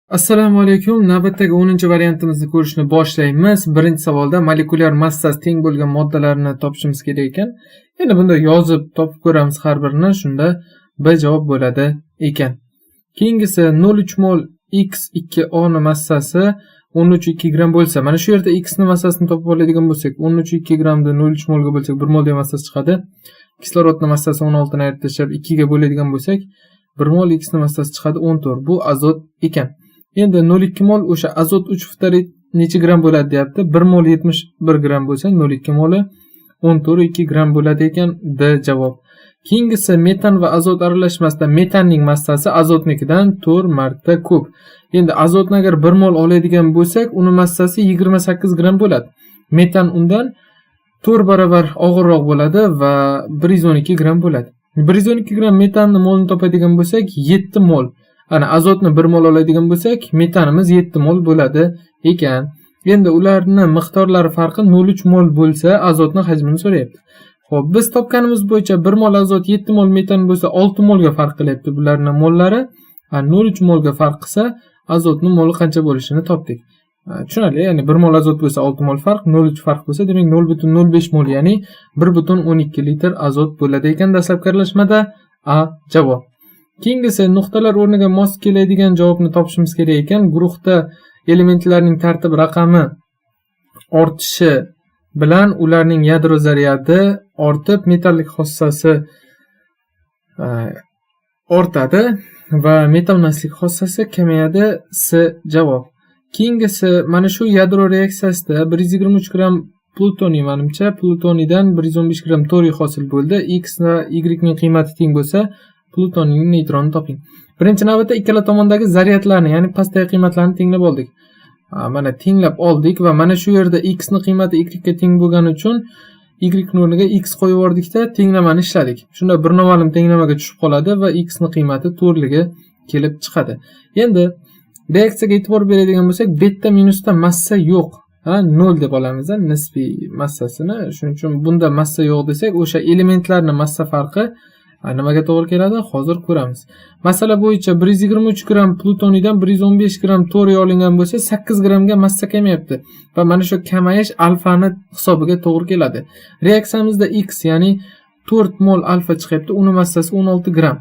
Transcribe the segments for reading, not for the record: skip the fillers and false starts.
Assalomu alaykum. Navbatdagi 10-variantimizni ko'rishni boshlaymiz. Birinchi savolda molekulyar massasi teng bo'lgan moddalarni topishimiz kerak ekan. Endi bunda yozib topib ko'ramiz har birini. Shunda B javob bo'ladi ekan. Keyingisi 0,3 mol X2O ni massasi 13,2 gram bo'lsa, mana shu yerda X ni massasini topib oladigan bo'lsak, 13,2 gramni 0,3 molga bo'lsak, 1 mol massasi chiqadi. Kislorodning massasi 16 ni ayirib tashlab 2 ga bo'ladigan bo'lsak, 1 mol X ni massasi chiqadi 14. Bu azot ekan. Endi 0,2 mol o'sha azot 3 ftarid necha gram bo'ladi deyapti. 1 mol 71 gram bo'lsa, 0,2 moli 14,2 gram bo'ladi ekan. D javob. Keyingisi metan va azot aralashmasida metanning massasi azotnikidan 4 marta ko'p. Endi azotni agar 1 mol oladigan bo'lsak, uni massasi 28 gram bo'ladi. Metan undan 4 barobar og'irroq bo'ladi va 112 gram bo'ladi. 112 gram metanni molni topadigan bo'lsak, 7 mol. Ana azotni 1 mol oladigan bo'lsak, metanimiz 7 mol bo'ladi ekan. Endi ularni miqdorlari farqi 0,3 mol bo'lsa, azotning hajmini so'rayapti. Xo'p, biz topganimiz bo'yicha 1 mol azot 7 mol metan bo'lsa, 6 molga farq qilyapti bularning mollari. 0,3 molga farq qilsa, azotning moli qancha bo'lishini topdik. Tushunarli, ya'ni 1 mol azot bo'lsa 6 mol farq, 0,3 farq bo'lsa, demak 0,05 mol, ya'ni 1,12 litr azot bo'ladi ekan dastlabki aralashmada. A javob. Keyingisi nuqtalar o'rniga mos keladigan javobni topishimiz kerak ekan. Guruhda elementlarning tartib raqami ortishi bilan ularning yadro zaryadi ortib, metallik xossasi ortadi va metalmaslik xossasi kamayadi. S javob. Keyingisi mana shu yadro reaksiyasida 123 gram plutoniy, menimcha plutoniydan 115 gram toriy hosil bo'ldi. X va Y ning qiymati teng bo'lsa, plutoniyning neytronni toping. Birinchi navbatda ikkala tomondagi zaryadlarni, ya'ni pastdagi qiymatlarni tenglab oldik. Mana tenglab oldik va mana shu yerda X ning qiymati Y ga teng bo'lgani uchun Y ning o'rniga X qo'yib yubordikda tenglamani ishladik. Shunda bir noma'lum tenglamaga tushib qoladi va X ning qiymati 4ligi kelib chiqadi. Endi reaksiyaga e'tibor beradigan bo'lsak, beta minusda massa yo'q. 0 deb olamiz, nisbiy massasini. Shuning uchun bunda massa yo'q desak, o'sha elementlarning massa farqi nimaga to'g'ri keladi? Hozir ko'ramiz. Masala bo'yicha 123 gram plutoniydan 115 gram toriy olingan bo'lsa, 8 gramga massa kamayapti va mana shu kamayish alfani hisobiga to'g'ri keladi. Reaksiyamizda X, ya'ni 4 mol alfa chiqyapti, uni massasi 16 gram.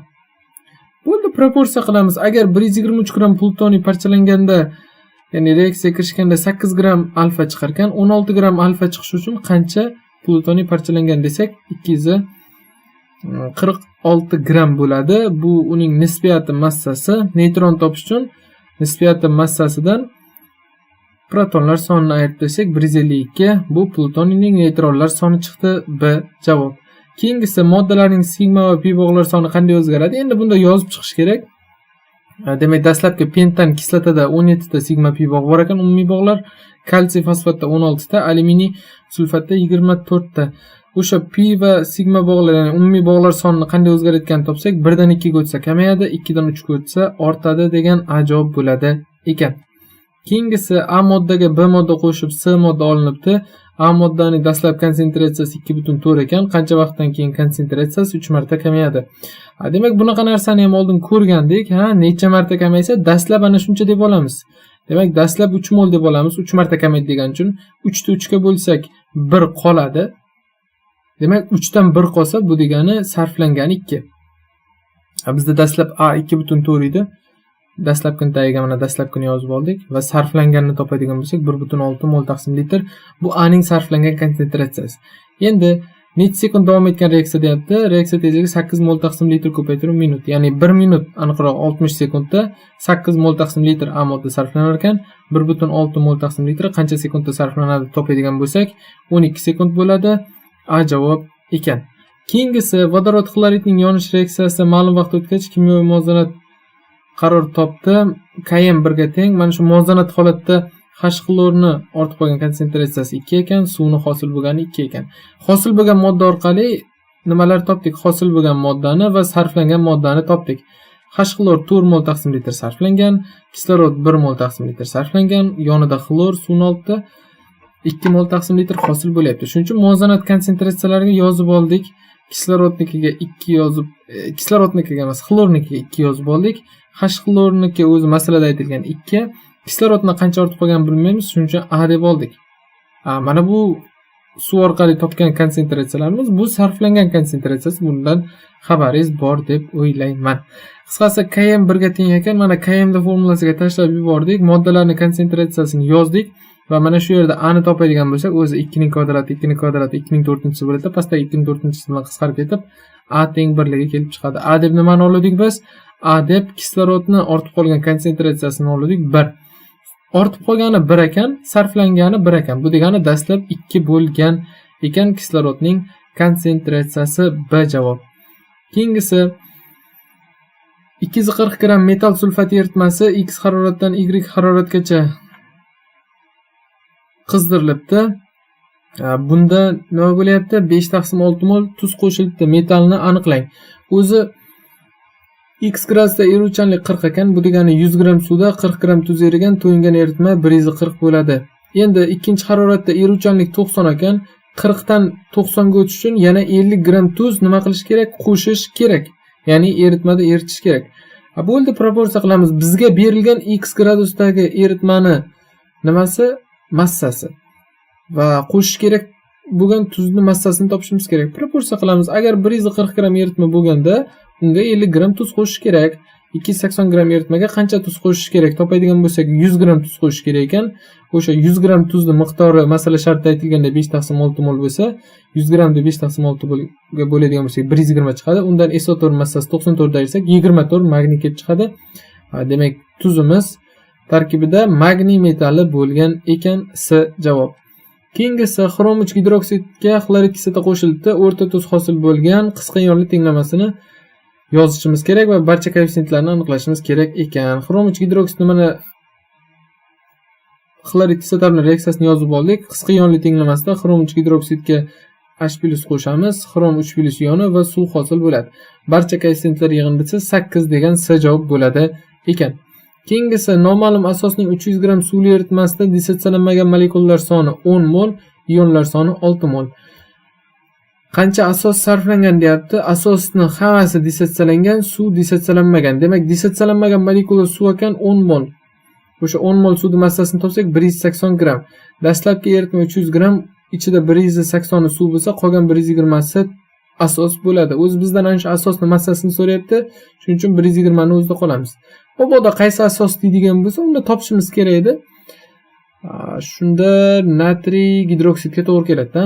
Bunda proporsiya qilamiz. Agar 123 gram plutoniy parchalanganda, ya'ni reaksiyaga kirishganda 8 gram alfa chiqar ekan, 16 gram alfa chiqishi uchun qancha plutoniy parchalangan desak, 246 gram bo'ladi. Bu uning nisbiyati massasi. Neytron topish uchun nisbiyati massasidan protonlar sonini ayirib tashlasak 152. Bu plutoniyning neytronlar soni chiqdi. B javob. Keyingisi moddalarning sigma va pi bog'lar soni qanday o'zgaradi? Endi bunda yozib chiqish kerak. Demak, dastlabki pentan kislotada 17 ta sigma pi bog' bor ekan, umumiy bog'lar. Kalsiy fosfatda 16 ta, alyuminiy sulfatda 24 ta. O'sha pi va sigma bog'lar, ya'ni umumiy bog'lar sonini qanday o'zgarayotganini topsak, 1 dan 2 ga o'tsa kamayadi, 2 dan 3 ga o'tsa ortadi degan A javob bo'ladi ekan. Keyingisi A moddaga B modda qo'shib C modda olinibdi. A moddaning dastlab konsentratsiyasi 2,4 ekan, qancha vaqtdan keyin konsentratsiyasi 3 marta kamayadi. Demak, bunaqa narsani ham oldin ko'rgandik. Necha marta kamaysa, dastlab ana shuncha deb olamiz. Demak, dastlab 3 mol deb olamiz. 3 marta kamaydi degan uchun 3 ta 3 ga bo'lsak 1 qoladi. Demak, 3 dan 1 qolsa, bu degani sarflangan 2. Bizda dastlab A 2,4 edi. Dastlabkini tagiga mana dastlabkini yozib oldik va sarflanganini topadigan bo'lsak 1,6 mol taqsim litr. Bu A ning sarflangan konsentratsiyasi. Endi necha sekund davom etgan reaksiya deyapti? Reaksiya tezligi 8 mol taqsim litr ko'paytirib minut. Ya'ni 1 minut, aniqroq 60 sekundda 8 mol taqsim litr A modda sarflanar ekan. 1,6 mol taqsim litr qancha sekundda sarflanadi topadigan bo'lsak, 12 sekund bo'ladi. A javob ekan. Keyingisi vodorod xloridning yonish reaksiyasi ma'lum vaqt o'tgach kimyoviy muvozanat qaror topdi. Km 1 ga teng. Mana shu muvozanat holatda H xlorni ortib qolgan konsentratsiyasi 2 ekan, suvni hosil bo'lgani 2 ekan. Hosil bo'lgan modda orqali nimalar topdik? Hosil bo'lgan moddani va sarflangan moddani topdik. H xlor 4 mol taqsim litr sarflangan, kislorod 1 mol taqsim litr sarflangan, yonida xlor suvni olibdi. 2 mol taqsim litr hosil bo'lyapti. Shuning uchun muvozanat konsentratsiyalariga yozib oldik. kislorodnikiga 2 yozib, kislorodnikiga emas, xlornikiga 2 yozib oldik. H xlorniki o'zi masalada aytilgan 2. Kislorodni qancha ortib qolganini bilmaymiz, shuning uchun A deb oldik. Mana bu suv orqali topgan konsentratsiyalarimiz, bu sarflangan konsentratsiyasi, bundan xabaringiz bor deb o'ylayman. Qisqasi Km 1 ga teng ekan. Mana Km da formulasiga tashlab yubordik. Moddalarning konsentratsiyasini yozdik va mana shu yerda A ni topadigan bo'lsak, o'zi 2 ning kvadrati 2 ning kvadrati 2 ning 4-chisi bo'ladi. Pastda 2 ning 4-chisi bilan qisqarib ketib, A teng 1 ligiga kelib chiqadi. A deb nimani oldik biz? A deb kislorodni ortib qolgan konsentratsiyasini oldik 1. Ortib qolgani 1 ekan, sarflangani 1 ekan. Bu degani dastlab 2 bo'lgan ekan kislorodning konsentratsiyasi B javob. Keyingisi 240 gram metal sulfat eritmasi X haroratdan Y haroratgacha qizdirilibdi. Bunda nima bo'lyapti? 5/6 mol tuz qo'shilibdi. Metalni aniqlang. O'zi X gradusda eruvchanlik 40 ekan. Bu degani 100 gram suvda 40 gram tuz erigan, to'yingan eritma 140 bo'ladi. Endi ikkinchi haroratda eruvchanlik 90 ekan. 40 dan 90 ga o'tish uchun yana 50 gram tuz nima qilish kerak? Qo'shish kerak. Ya'ni eritmada eritish kerak. Bo'ldi, proporsiya qilamiz. Bizga berilgan X gradusdagi eritmani nimasi? Massasi. Va qo'shish kerak bo'lgan tuzni massasini topishimiz kerak. Proporsiya qilamiz. Agar 140 gram eritma bo'lganda, unga 50 gram tuz qo'shish kerak. 280 gram eritmaga qancha tuz qo'shish kerak? Topadigan bo'lsak, 100 gram tuz qo'shish kerak ekan. O'sha 100 gram tuzni miqdori masala shartida aytilganda 5/6 mol bo'lsa, 100 gramni 5/6 ga bo'ladigan bo'lsak 120 chiqadi. Undan SO4 massasi 94 ayirsak 24 magniy kelib chiqadi. Demak, tuzimiz tarkibida magniy metali bo'lgan ekan. S javob. Keyingisi xrom 3 gidroksidga xlorid kislota qo'shilibdi. O'rta tuz hosil bo'lgan qisqa ionli tenglamasini yozishimiz kerak va barcha koeffitsiyentlarni aniqlashimiz kerak ekan. Xrom 3 gidroksid nimani? Xlorid kislota bilan reaksiyasini yozib oldik. Qisqa ionli tenglamasida xrom 3 gidroksidga H+ qo'shamiz, xrom 3+ ioni va suv hosil bo'ladi. Barcha koeffitsiyentlar yig'indisi 8 degan S javob bo'ladi ekan. Keyingisi noma'lum asosning 300 gram suvli eritmasida dissotsiyalanmagan molekulalar soni 10 mol, ionlar soni 6 mol. Qancha asos sarflangan deyapti? Asosni hammasi dissotsiyalangan, suv dissotsiyalanmagan. Demak, dissotsiyalanmagan molekula suv ekan 10 mol. O'sha 10 mol suvning massasini topsak 180 gram. Dastlabki eritma 300 gram, ichida 180 suv bo'lsa, qolgan 120 si asos bo'ladi. O'zi bizdan ana shu asosning massasini so'rayapti. Shuning uchun 120 ni o'zida qolamiz. Mabodo qaysi asos deydigan bo'lsa, unda topishimiz kerak edi. Shunda natriy gidroksidga to'g'ri keladi-da.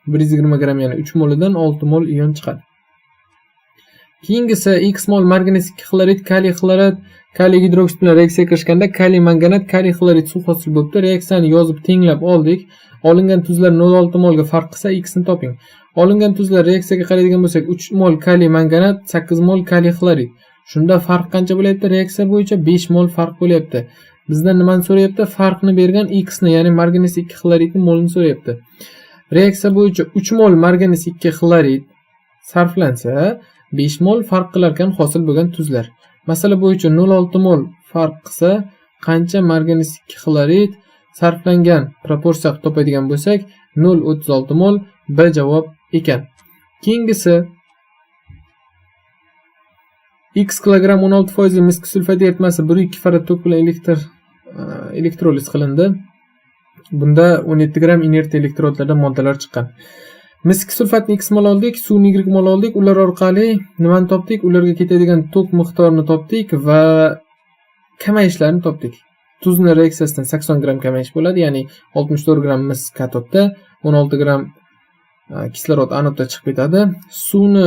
120 gram, ya'ni 3 molidan 6 mol ion chiqadi. Keyingisi X mol marganez 2 xlorid, kaliy xlorid, kaliy gidroksid bilan reaksiyaga kirishganda kaliy manganat, kaliy xlorid suv hosil bo'libdi. Reaksiyani yozib tenglab oldik. Olingan tuzlar 0,6 molga farq qilsa X ni toping. Olingan tuzlar reaksiyaga qaraydigan bo'lsak 3 mol kaliy manganat, 8 mol kaliy xlorid. Shunda farq qancha bo'lyapti? Reaksiya bo'yicha 5 mol farq bo'lyapti. Bizdan nimani so'rayapti? Farqni bergan X ni, ya'ni marganez 2 xloridning molini so'rayapti. Reaksiya bo'yicha 3 mol marganez 2 xlorid sarflansa 5 mol farq qilar ekan hosil bo'lgan tuzlar. Masala bo'yicha 0,6 mol farq qilsa qancha marganez 2 xlorid sarflangan? Proporsiya topadigan bo'lsak 0,36 mol B javob ekan. Keyingisi X kilogram 16% misk sulfat eritmasi 1,2 farad tok bilan elektroliz qilindi. Bunda 17 gram inert elektrodlardan moddalar chiqqan. Misk sulfatni X mol oldik, suvni Y mol oldik. Ular orqali nimani topdik? Ularga ketadigan tok miqdorini topdik va kamayishlarni topdik. Tuzni reaksiyasidan 80 gram kamayish bo'ladi, ya'ni 64 gram misk katodda, 16 gram kislorod anodda chiqib ketadi. Suvni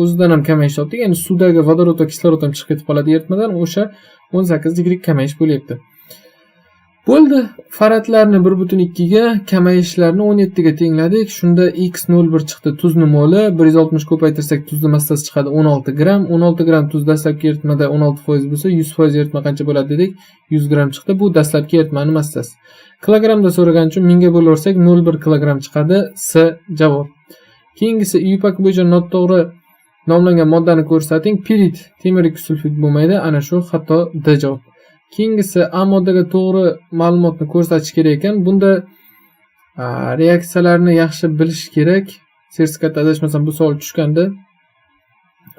o'zidan ham kamayish topdik, ya'ni suvdagi vodorod va kislorod ham chiqib ketib qoladi eritmadan, o'sha 18 digri kamayish bo'lyapti. Bo'ldi, faradlarni 1,2 ga, kamayishlarni 17 ga tengladik. Shunda X 0,1 chiqdi, tuzni moli 160 ko'paytirsak tuzni massasi chiqadi 16 gram. 16 gram tuz dastlabki eritmada 16% bo'lsa, 100% eritma qancha bo'ladi dedik? 100 gram chiqdi. Bu dastlabki eritmaning massasi. Kilogramda so'ragan uchun 1000 ga bo'laversak 0,1 kilogram chiqadi. S javob. Keyingisi IUPAC bo'yicha noto'g'ri nomlangan moddani ko'rsating. Pirit, temir sulfid bo'lmaydi. Ana shu xato D javob. Keyingisi A moddaga to'g'ri ma'lumotni ko'rsatish kerak ekan. Bunda reaksiyalarni yaxshi bilish kerak. sertifikatda adashmasam bu savol tushgandi.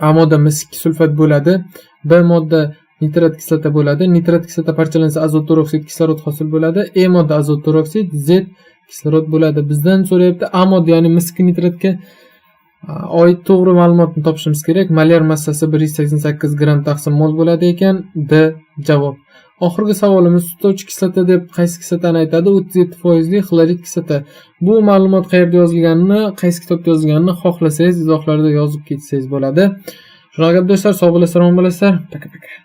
A modda mis2 sulfat bo'ladi. B modda nitrat kislota bo'ladi. Nitrat kislota parchalansa azot peroksid kislorod hosil bo'ladi. E modda azot peroksid, Z kislorod bo'ladi. Bizdan so'rayapti A modda, ya'ni mis2 nitratga oid to'g'ri ma'lumotni topishimiz kerak. Molyar massasi 188 gram taqsim mol bo'ladi ekan. D javob. Oxirgi savolimiz sutlovchi kislota deb qaysi kislotani aytadi? 37% xlorid kislota. Bu ma'lumot qayerda yozilganini, qaysi kitobda yozilganini xohlasangiz izohlarda yozib ketsangiz bo'ladi. Shunaqa gap do'stlar, sog' bo'lasizlar, omon bo'lasizlar. Paka paka.